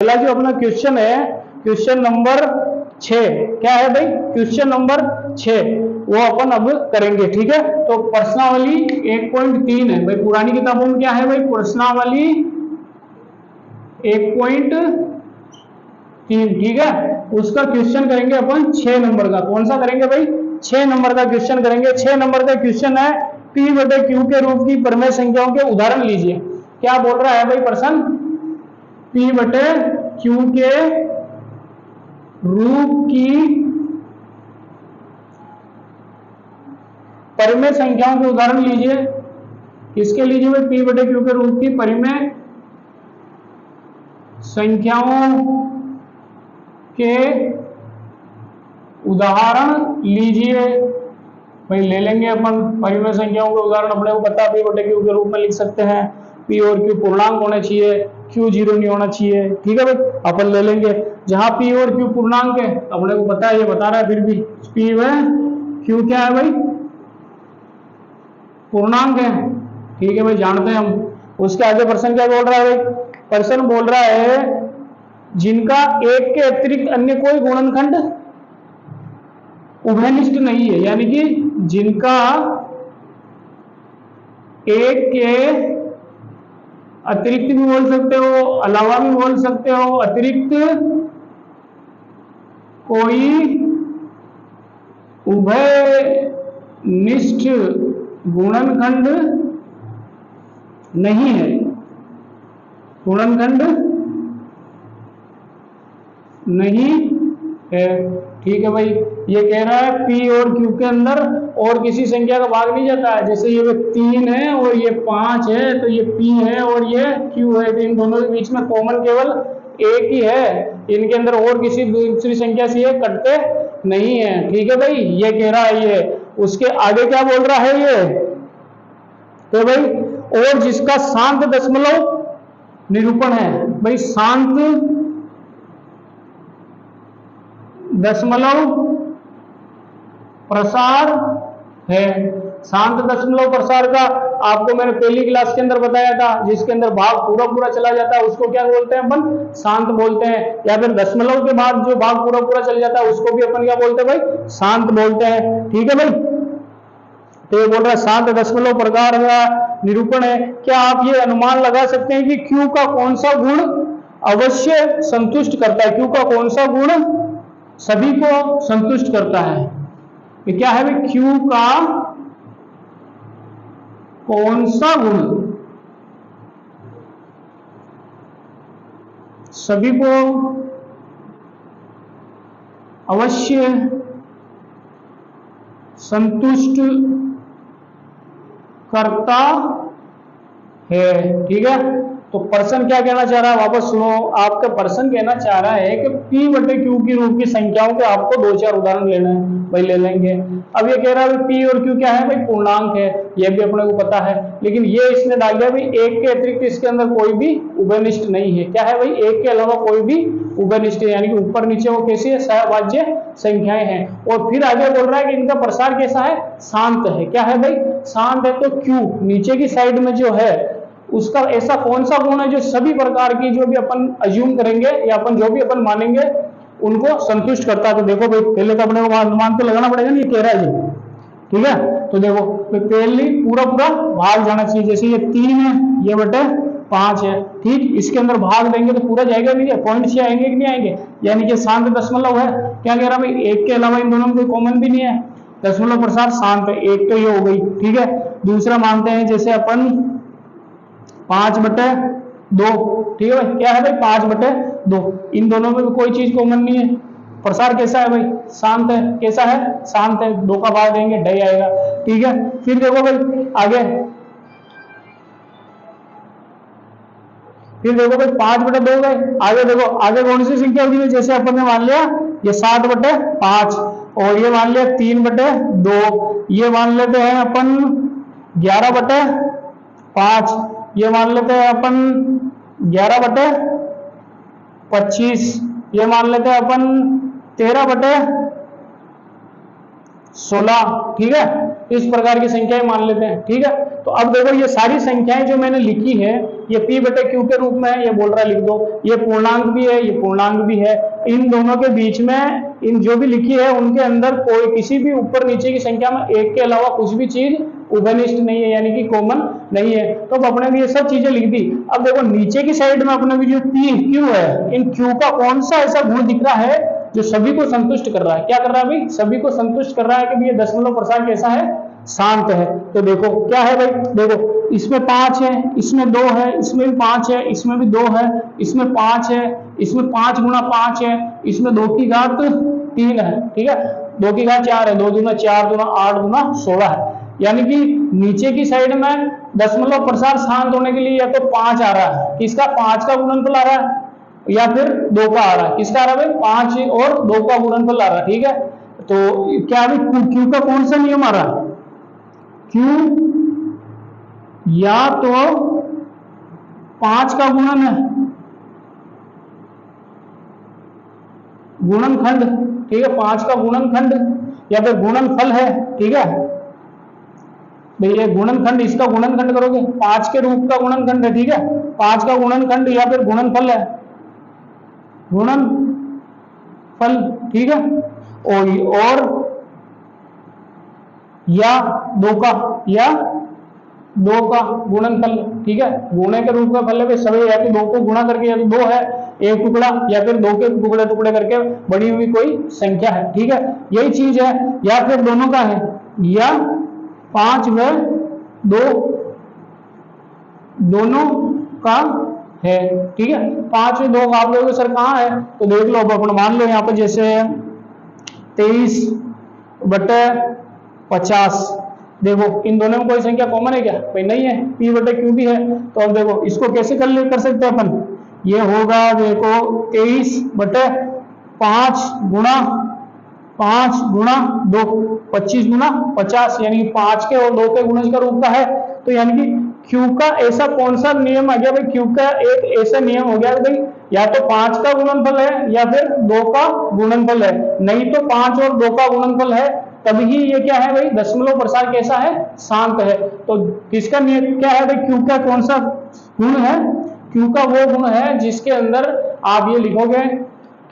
पहला जो अपना क्वेश्चन है, क्वेश्चन नंबर 6, क्या है भाई? क्वेश्चन नंबर 6 वो अपन अब करेंगे, ठीक है। तो प्रश्नावली 1.3 है भाई, पुरानी किताबों में क्या है भाई? प्रश्नावली 1.3, ठीक है। उसका क्वेश्चन करेंगे अपन 6 नंबर का। कौन सा करेंगे भाई? 6 नंबर का क्वेश्चन करेंगे। 6 नंबर का क्वेश्चन है, P बटे Q के रूप की परिमेय संख्याओं के उदाहरण लीजिए। क्या बोल रहा है भाई प्रश्न? P बटे Q के रूप की परिमेय संख्याओं के उदाहरण लीजिए। किसके लीजिए भाई? P बटे Q के रूप की परिमेय संख्याओं के उदाहरण लीजिए। भाई ले लेंगे अपन परिमेय संख्याओं के उदाहरण। अपने को पता है P बटे Q के रूप में लिख सकते हैं। P और Q पूर्णांक होने चाहिए, Q जीरो नहीं होना चाहिए, ठीक है भाई। अपन ले लेंगे जहां P और Q पूर्णांक है, अपने को पता है, ये बता रहा है फिर भी P व Q क्या है भाई? पूर्णांक है, ठीक है भाई, जानते हैं हम। उसके आगे प्रश्न क्या बोल रहा है भाई? प्रश्न बोल रहा है जिनका एक के अतिरिक्त अन्य कोई गुणनखंड उभयनिष्ठ नहीं है, यानी कि जिनका एक के अतिरिक्त भी बोल सकते हो, अलावा भी बोल सकते हो, अतिरिक्त कोई उभयनिष्ठ गुणनखंड नहीं है, गुणनखंड नहीं है, ठीक है भाई। ये कह रहा है P और Q के अंदर और किसी संख्या का भाग नहीं जाता है। जैसे ये 3 है और ये 5 है, तो ये P है और ये Q है, तो इन दोनों के बीच में कॉमन केवल एक ही है। इनके अंदर और किसी दूसरी संख्या से ये कटते नहीं है, ठीक है भाई। ये कह रहा है ये। उसके आगे क्या बोल रहा है ये? तो भाई और जिसका शांत दशमलव निरूपण है, भाई शांत दशमलव प्रसार है। शांत दशमलव प्रसार का आपको मैंने पहली क्लास के अंदर बताया था, जिसके अंदर भाग पूरा पूरा चला जाता है उसको क्या बोलते हैं? अपन शांत बोलते हैं। या फिर दशमलव के बाद जो भाग पूरा पूरा चल जाता है उसको भी अपन क्या बोलते हैं भाई? शांत बोलते हैं, ठीक है भाई। तो ये बोल रहा है शांत दशमलव प्रकार का निरूपण है। क्या आप ये अनुमान लगा सकते हैं कि Q का कौन सा गुण अवश्य संतुष्ट करता है? Q का कौन सा गुण सभी को संतुष्ट करता है? ये क्या है भाई? Q का कौन सा गुण सभी को अवश्य संतुष्ट करता है, ठीक है। तो प्रश्न क्या कहना चाह रहा है? वापस सुनो। आपका प्रश्न कहना चाह रहा है कि P बटे Q की रूप की संख्याओं के आपको 2-4 उदाहरण लेना है, भाई ले लेंगे। अब ये कह रहा है P और Q क्या है भाई? पूर्णांक है, ये भी अपने को पता है। लेकिन ये इसने डाल दिया भाई एक के अतिरिक्त इसके अंदर कोई भी उभयनिष्ठ नहीं है। क्या है भाई? एक के अलावा कोई भी उभयनिष्ठ है, यानी कि ऊपर नीचे वो कैसी है? सहभाज्य संख्याएं हैं। और फिर आगे बोल रहा है कि इनका प्रसार कैसा है? शांत है। क्या है भाई? शांत है। तो Q नीचे की साइड में जो है उसका ऐसा कौन सा गुण है जो सभी प्रकार की जो भी अपन अज्यूम करेंगे या अपन जो भी अपन मानेंगे उनको संतुष्ट करता है? तो देखो भाई पहले तो अपने को अनुमान तो लगाना पड़ेगा, नहीं कह रहा है जी, ठीक है। तो देखो पहले पूरा पूरा भाग जाना चाहिए। जैसे ये 3 है, ये बटे 5 है, ठीक। इसके अंदर भाग देंगे तो पूरा जाएगा नहीं, पॉइंट से आएंगे कि नहीं आएंगे? यानी कि शांत दशमलव है। क्या कह रहा भाई? एक के अलावा इन दोनों में कोई कॉमन भी नहीं है, दशमलव प्रसार शांत है। एक तो ये हो गई, ठीक है। दूसरा मानते हैं जैसे अपन 5 बटे 2, ठीक है भाई। क्या है भाई? 5 बटे 2, इन दोनों में भी कोई चीज कॉमन नहीं है। प्रसार कैसा है भाई? शांत है। कैसा है? शांत है। 2 का भाग देंगे ढाई आएगा, ठीक है। फिर देखो भाई आगे, फिर देखो भाई 5 बटे 2 गए। आगे देखो आगे कौन सी संख्या होगी? जैसे अपन ने मान लिया ये 7 बटे 5 और ये मान लिया 3 बटे 2, ये मान लेते हैं अपन 11 बटे 5, ये मान लेते हैं अपन 11 बटे 25, ये मान लेते हैं अपन 13 बटे 16, ठीक है। इस प्रकार की संख्याएं मान लेते हैं, ठीक है। तो अब देखो ये सारी संख्याएं जो मैंने लिखी है ये p बटे q के रूप में है, ये बोल रहा है लिख दो, ये पूर्णांक भी है, ये पूर्णांक भी है, इन दोनों के बीच में इन जो भी लिखी है उनके अंदर कोई किसी भी ऊपर नीचे की संख्या में एक के अलावा कुछ भी चीज उभयनिष्ठ नहीं है, यानी कि कॉमन नहीं है। तो अब अपने भी ये सब चीजें लिख दी। अब देखो नीचे की साइड में अपने भी जो तीन q है, इन q का कौन सा ऐसा गुण दिख रहा है जो सभी को संतुष्ट कर रहा है? क्या कर रहा है भाई? सभी को संतुष्ट कर रहा है कि भैया दशमलव प्रसार कैसा है? शांत है। तो देखो क्या है भाई, देखो इसमें 5 है, इसमें 2 है, इसमें भी 5 है, इसमें भी 2 है, इसमें 5 है, इसमें 5 गुना 5 है, इसमें 2 की घात 3 है, ठीक है, 2 की घात 4 है, 2 दूना 4 दूना 8 दूना 16 है। यानी कि नीचे की साइड में दशमलव प्रसार शांत होने के लिए या तो 5 आ रहा है, किसका? 5 का गुणनफल आ रहा है, या फिर 2 का आ रहा है। किसका आ रहा है भाई? 5 और 2 का गुणनफल आ रहा है, ठीक है। तो क्या अभी क्यू का कौन सा नियम आ रहा है? क्यू या तो 5 का गुणन है, गुणनखंड, ठीक है, 5 का गुणनखंड या फिर गुणनफल है, ठीक है भाई। ये गुणनखंड, इसका गुणनखंड करोगे 5 के रूप का गुणनखंड है, ठीक है, 5 का गुणनखंड या फिर गुणनफल है, गुणनफल, ठीक है। और या 2 का, या 2 का गुणनफल, ठीक है, गुणे के रूप में फल है सभी, या फिर 2 को गुणा करके, या तो 2 है एक टुकड़ा, या फिर 2 के टुकड़े टुकड़े करके बड़ी हुई कोई संख्या है, ठीक है, यही चीज है। या फिर दोनों का है, या 5 व 2 दोनों का है, ठीक है। 5 व 2 आप लोगों सर कहाँ है? तो देख लो, अपन मान लो यहाँ पर जैसे 23 बटे 50, देखो इन दोनों में कोई संख्या कॉमन है क्या? भाई नहीं है, p बटे q भी है। तो अब देखो इसको कैसे कर सकते हैं अपन? ये होगा देखो 23 बटे 5 गुणा 5 गुणा 2, 25 गुणा 50, यानी कि 5 के और 2 के गुणज का रूप का है। तो यानी कि q का ऐसा कौन सा नियम आ गया भाई? q का एक ऐसा नियम हो गया भाई, या तो 5 का गुणनफल है या फिर 2 का गुणनफल है, नहीं तो 5 और 2 का गुणनफल है, तभी ये क्या है भाई? दशमलव प्रसार कैसा है? शांत है। तो किसका नियम क्या है भाई? q का कौन सा गुण है? q का वो गुण है जिसके अंदर आप ये लिखोगे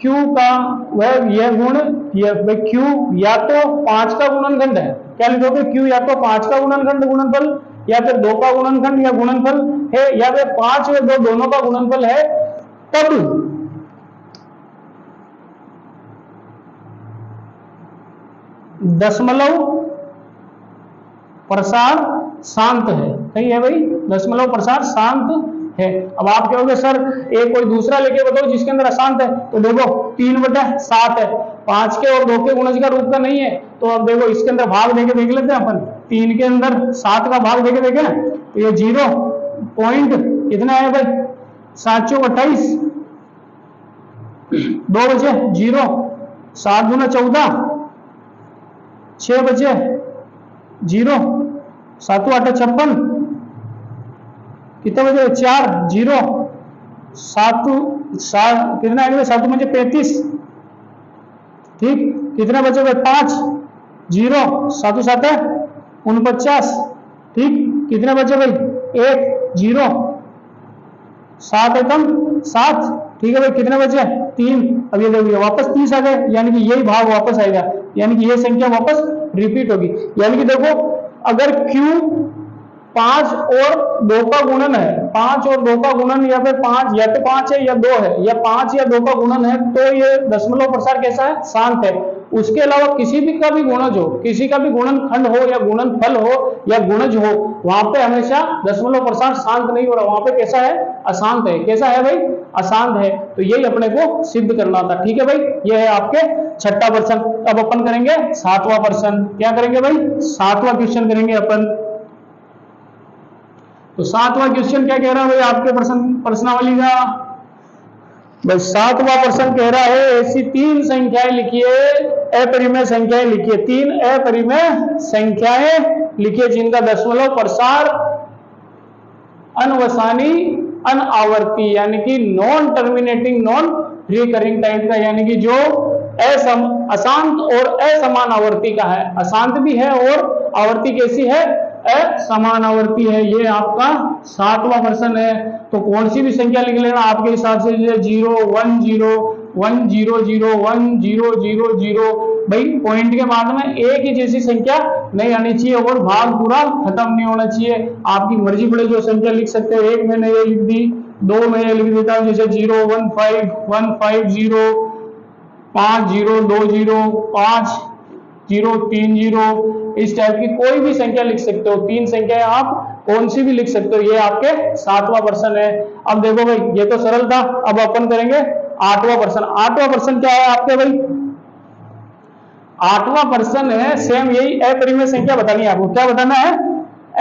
q का वह यह गुण, यह भाई q या तो 5 का गुणनखंड है, क्या लिखोगे? q या तो 5 का गुणनखंड गुणनफल, या फिर 2 का गुणनखंड या गुणनफल है, या फिर 5 और 2 दोनों का गुणनफल है, तब दशमलव प्रसार शांत है। सही है भाई, दशमलव प्रसार शांत है। अब आप कहोगे सर एक कोई दूसरा लेके बताओ जिसके अंदर अशांत है। तो देखो 3/7 है, 5 के और 2 के गुणज का रूप का नहीं है। तो अब देखो इसके अंदर भाग देके देख लेते हैं अपन, 3 के अंदर 7 का भाग देके देखें तो ये 0 पॉइंट कितना है भाई? 7 चौक 28, 2 बचे 0, 7 गुना 14, 6 बचे 0, 7 8 56, कितने बजे? 4 0, 7 कितना है? 7 मुझे 35, ठीक, कितने बचे भाई? 5 0, 7 7 49, ठीक, कितने बचे भाई? 1 0, 7 एकम 7, ठीक है भाई, कितने बचे? 3। अब ये देखिए वापस 30 आ गए, यानी कि यही भाग वापस आएगा, यानी कि ये संख्या वापस रिपीट होगी। यानी कि देखो अगर Q 5 और 2 का गुणन है, 5 और 2 का गुणन, या फिर 5 या तो 5 है या 2 है, या 5 या 2 का गुणन है, तो ये दशमलव प्रसार कैसा है? शांत है। उसके अलावा किसी भी का भी गुणज हो, किसी का भी गुणनखंड हो या गुणनफल हो या गुणज हो, वहां पे हमेशा दशमलव प्रसार शांत नहीं हो रहा, वहां पे कैसा है? अशांत है। कैसा है भाई? अशांत है। तो यही अपने को सिद्ध करना था। ठीक है भाई, ये है आपके छठा प्रश्न। अब अपन करेंगे सातवां प्रश्न। क्या करेंगे भाई? सातवां क्वेश्चन करेंगे अपन। तो सातवां क्वेश्चन क्या कह रहा है भाई आपके प्रश्नावली का? भाई सातवां प्रश्न कह रहा है ऐसी 3 संख्याएं लिखिए, अपरिमेय संख्याएं लिखिए, 3 अपरिमेय संख्याएं लिखिए जिनका दशमलव प्रसार अनवसानी अनआवर्ती यानी कि non terminating non recurring type का, यानी कि जो अशांत और असमान आवर्ती का है। अशांत भी है और आवर्ती कैसी है, असमान आवर्ती है। ये आपका 7वां प्रश्न है। तो कौन सी भी संख्या लिख लेना आपके हिसाब से, 0 1 0 1 0 0 1 0 0 0। भाई पॉइंट के बाद में एक ही जैसी संख्या नहीं आनी चाहिए और भाग पूरा खत्म नहीं होना चाहिए। आपकी मर्जी पड़े जो संख्या लिख सकते हो। एक मैंने ये लिख दी, दो मैं ये लिख देता हूँ, जैसे 0 1 5 1 5 0 5 0 2 0 5 0 3 0, इस टाइप की कोई भी संख्या लिख सकते हो। 3 संख्याएं आप कौन सी भी लिख सकते हो। ये आपके 7वां प्रश्न है। अब देखो भाई ये तो सरल था। अब अपन करेंगे 8वां प्रश्न। 8वां प्रश्न क्या है आपके भाई, 8वां प्रश्न है सेम यही, अपरिमेय संख्या बतानी है आपको। क्या बताना है,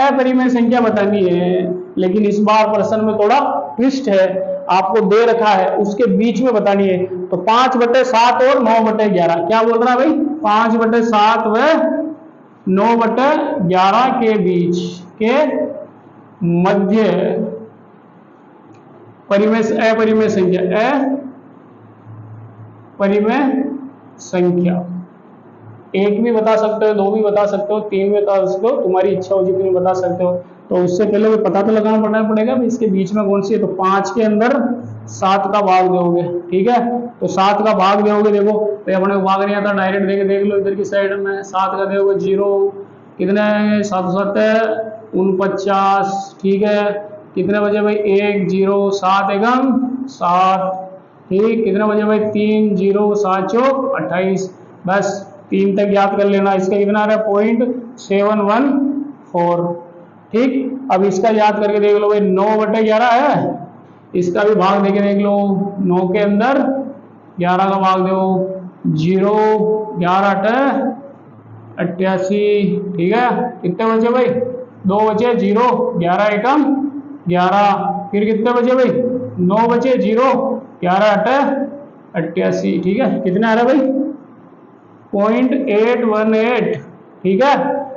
अपरिमेय संख्या बतानी है। लेकिन इस बार प्रश्न में थोड़ा ट्विस्ट है, आपको दे रखा है उसके बीच में बतानी है। तो 5/7 और 9/11, क्या बोल रहा है भाई, 5/7 व 9/11 के बीच के मध्य अपरिमेय संख्या, अपरिमेय संख्या। एक भी बता सकते हो, दो भी बता सकते हो, 3 भी बता सकते हो, तुम्हारी इच्छा हो जितनी बता सकते हो। तो उससे पहले भी पता तो लगाना पड़ेगा इसके बीच में कौन सी है। तो 5 के अंदर 7 का भाग दोगे, ठीक है। तो 7 का भाग दोगे, देखो तो अपने को भाग नहीं आता, डायरेक्ट देख लो इधर की साइड में। 7 का दोगे 0, कितने है 7 7 49, ठीक है। कितने बजे भाई 1 0 7 एकम 7, ठीक। कितने बजे भाई 3 0 7 चौक 28। बस 3 तक याद कर लेना। इसका कितना आ रहा है 0.714, ठीक। अब इसका याद करके देख लो भाई 9/11 है, इसका भी भाग देके देख लो। 9 के अंदर 11 का भाग दो, 0 11 88, ठीक है। कितने बचे भाई 2 बचे, 0 11 एकम 11। फिर कितने बचे भाई 9 बचे, 0 11 88, ठीक है। कितना आ रहा है भाई 0.818, ठीक है।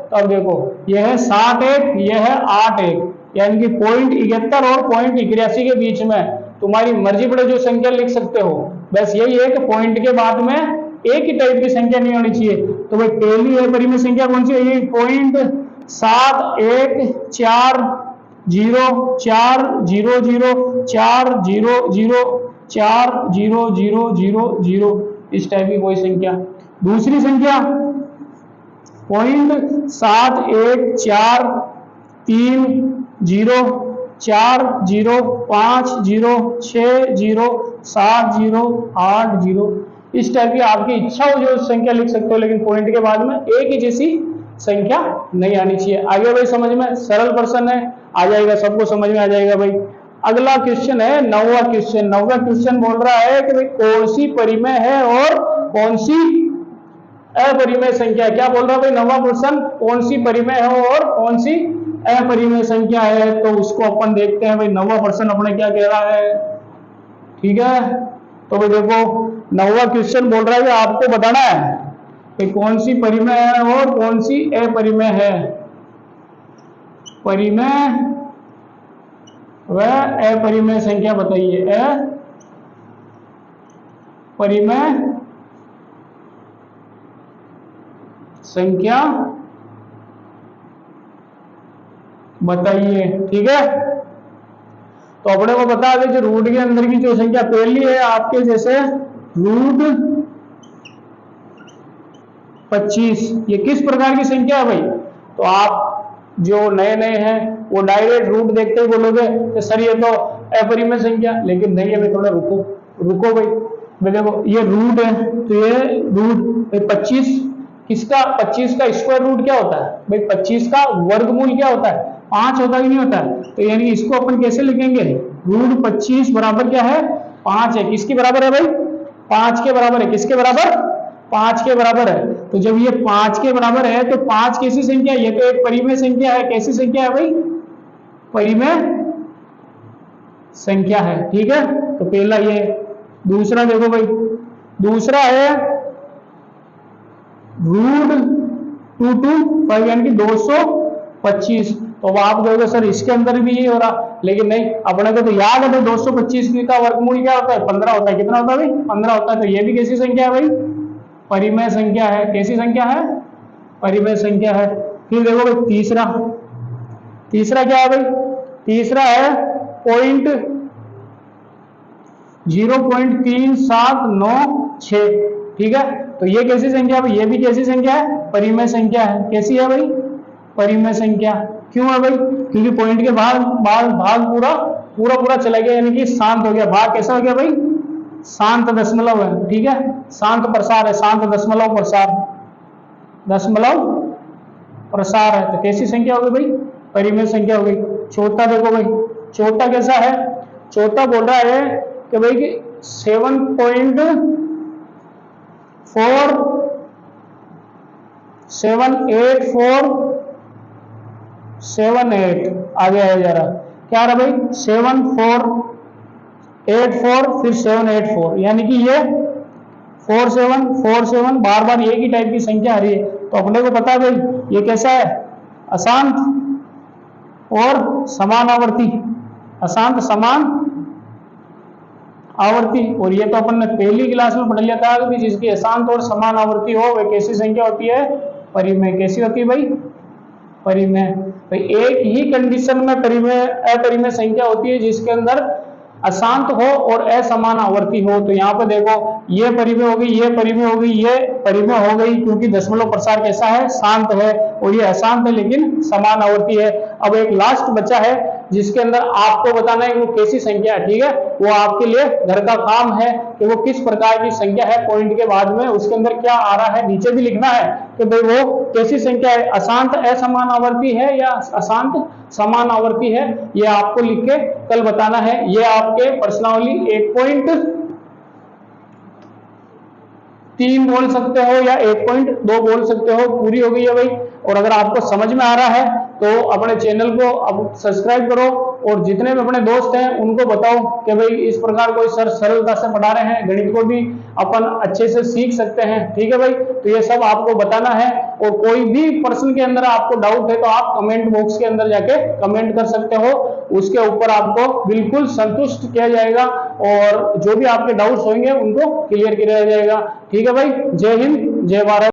तो अब देखो यह है 7 1, यह है 8 1, यानी कि 0.71 और 0.81 के बीच में तुम्हारी मर्जी पड़े जो संख्या लिख सकते हो। बस यही है कि पॉइंट के बाद में एक ही टाइप की संख्या नहीं होनी चाहिए। तो भाई पहली अपरिमेय संख्या कौन सी है, ये 0.714 0 4 0 0 4 0 0 4 0 0 0 0, इस टाइप की कोई संख्या। दूसरी संख्या 0.7143 0 4 0 5 0 6 0 7 0 8 0, इस टाइप की आपकी इच्छा हो जो संख्या लिख सकते हो। लेकिन पॉइंट के बाद में एक ही जैसी संख्या नहीं आनी चाहिए। आगे भाई समझ में, सरल प्रश्न है, आ जाएगा, सबको समझ में आ जाएगा भाई। अगला क्वेश्चन है 9वां क्वेश्चन। 9वां क्वेश्चन बोल रहा है कि भाई कौन सी परिमेय है और कौन सी अपरिमेय संख्या। क्या बोल रहा है भाई 9वां प्रश्न, कौन सी परिमेय है और कौन सी अपरिमेय संख्या है। तो उसको अपन देखते हैं भाई 9वां प्रश्न अपने क्या कह रहा है, ठीक है। तो भाई देखो 9वां क्वेश्चन बोल रहा है कि आपको बताना है कि कौन सी परिमेय है और कौन सी अपरिमेय है। परिमेय व अपरिमेय संख्या बताइए। अपरिमेय संख्या बताइए, ठीक है। तो अपने को बता दें जो रूट के अंदर की जो संख्या पहली है आपके जैसे रूट 25, ये किस प्रकार की संख्या है भाई। तो आप जो नए नए हैं वो डायरेक्ट रूट देखते ही बोलोगे कि सर ये तो अपरिमेय संख्या, लेकिन नहीं है भाई, थोड़ा रुको भाई। देखो ये रूट है, तो ये रूट 25 किसका, 25 का स्क्वायर रूट क्या होता है भाई, 25 का वर्गमूल क्या होता है 5 होता ही नहीं होता है। तो यानी इसको अपन कैसे लिखेंगे, रूट 25 बराबर क्या है 5 है। किसके बराबर है भाई 5 के बराबर है। किसके बराबर 5 के बराबर है। तो जब ये 5 के बराबर है तो 5 कैसी संख्या है, ये तो एक परिमेय संख्या है। कैसी संख्या है भाई, परिमेय संख्या है, ठीक है। तो पहला ये। दूसरा देखो भाई, दूसरा है रूट 225 यानी कि 225। तो अब आप कहोगे सर इसके अंदर भी ये हो रहा, लेकिन नहीं, अपने को तो याद है 225 का वर्गमूल क्या होता है 15 होता है। कितना होता है भाई 15 होता है। तो ये भी कैसी संख्या है भाई परिमेय संख्या है। कैसी संख्या है? परिमेय संख्या है। फिर देखो भाई तीसरा, तीसरा क्या है भाई? तीसरा है 0.3796। ठीक है, तो ये कैसी संख्या है भाई? ये भी कैसी संख्या है? परिमेय संख्या है। कैसी है भाई? परिमेय संख्या। क्यों है भाई? क्योंकि पॉइंट के भाग पूरा चला गया, यानी कि शांत हो गया। भाग कैसा हो गया भाई? शांत दशमलव है। ठीक है, शांत प्रसार है, शांत दशमलव प्रसार, दशमलव प्रसार है। तो कैसी संख्या हो गई भाई? परिमेय संख्या हो गई। चौथा देखो भाई, चौथा कैसा है? चौथा बोल रहा है कि भाई कि 7.478 आगे आया जा रहा। क्या रहा भाई? 7484 फिर 784, यानी कि ये 4747 बार बार एक ही टाइप की संख्या आ रही है। तो अपने को पता है भाई ये कैसा है? अशांत और समान आवर्ती, अशांत समान आवर्ती। और ये तो अपन ने पहली क्लास में पढ़ लिया था कि जिसकी अशांत और समान आवर्ती हो वह कैसी संख्या होती है? परिमेय। कैसी होती है भाई? परिमेय। भाई एक ही कंडीशन में परिमेय अपरिमेय संख्या होती है जिसके अंदर अशांत हो और असमान आवर्ती हो। तो यहाँ पे देखो ये परिमेय हो गई, ये परिमेय हो गई, ये परिमेय हो गई, क्योंकि दशमलव प्रसार कैसा है? शांत है। और ये अशांत है लेकिन समान आवर्ती है। अब एक लास्ट बचा है जिसके अंदर आपको बताना है कि वो कैसी संख्या है। ठीक है, वो आपके लिए घर का काम है कि वो किस प्रकार की संख्या है। पॉइंट के बाद में उसके अंदर क्या आ रहा है नीचे भी लिखना है कि भाई वो कैसी संख्या है, अशांत असमान आवर्ती है या अशांत समान आवर्ती है। ये आपको लिख के कल बताना है। ये आपके प्रश्नावली 1.3 बोल सकते हो या 1.2 बोल सकते हो, पूरी हो गई है भाई। और अगर आपको समझ में आ रहा है तो अपने चैनल को अब सब्सक्राइब करो और जितने भी अपने दोस्त हैं उनको बताओ कि भाई इस प्रकार कोई सर सरलता से पढ़ा रहे हैं, गणित को भी अपन अच्छे से सीख सकते हैं। ठीक है भाई, तो ये सब आपको बताना है। और कोई भी प्रश्न के अंदर आपको डाउट है तो आप कमेंट बॉक्स के अंदर जाके कमेंट कर सकते हो, उसके ऊपर आपको बिल्कुल संतुष्ट किया जाएगा और जो भी आपके डाउट्स होंगे उनको क्लियर किया जाएगा। ठीक है भाई, जय हिंद, जय भारत।